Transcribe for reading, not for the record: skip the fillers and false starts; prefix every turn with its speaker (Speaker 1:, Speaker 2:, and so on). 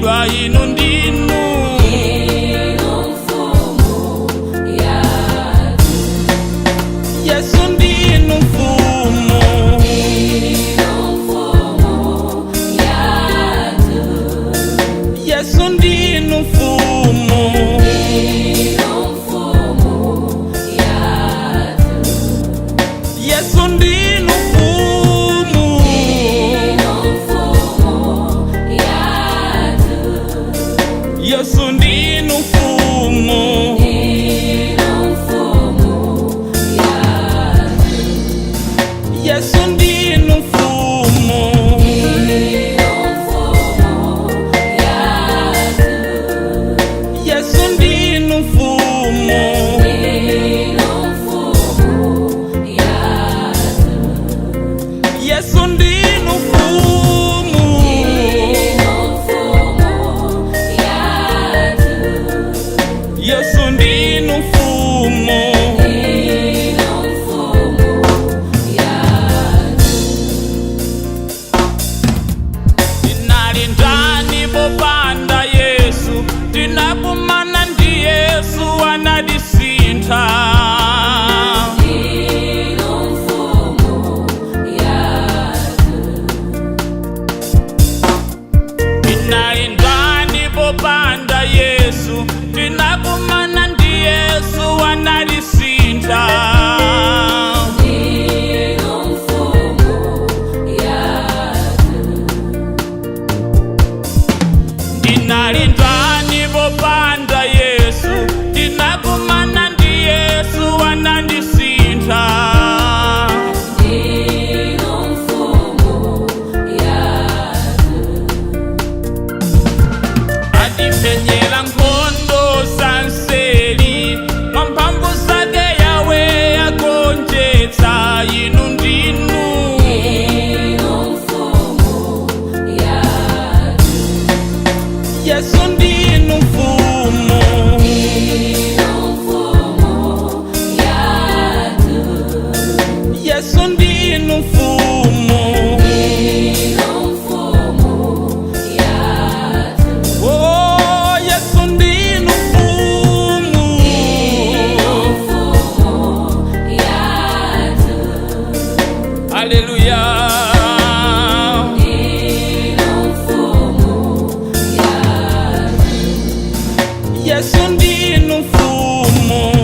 Speaker 1: Kumbukidwa inu ndinu
Speaker 2: mfumu yathu.
Speaker 1: Yesu ndinu mfumu
Speaker 2: yathu.
Speaker 1: Yesu ndinu mfumu
Speaker 2: yathu.
Speaker 1: Yesu ndinu mfumu
Speaker 2: yathu.
Speaker 1: Yesu ndinu mfumu
Speaker 2: yathu.
Speaker 1: Yesu ndinu mfumu
Speaker 2: yathu.
Speaker 1: Yesu ndinu mfumu
Speaker 2: yathu.
Speaker 1: Yesu ndinu mfumu
Speaker 2: yathu.
Speaker 1: Yesu ndinu mfumu Tinali ndani popanda Yesu, tinakumana ndi Yesu anadisintha. Tinali ndani popanda Yesu, tinakumana ndi Yesu anadisintha. Tinali ndani popanda Yesu, tinakumana ndi Yesu anadisintha. Atipenyera nkhondo zanseli, mwamphamvu zake Yawe agonjetsa. Inu ndinu Yesu ndinu mfumu Yesu ndinu mfumu Oh, Yesu ndinu mfumu Haleluya Yesu ndinu mfumu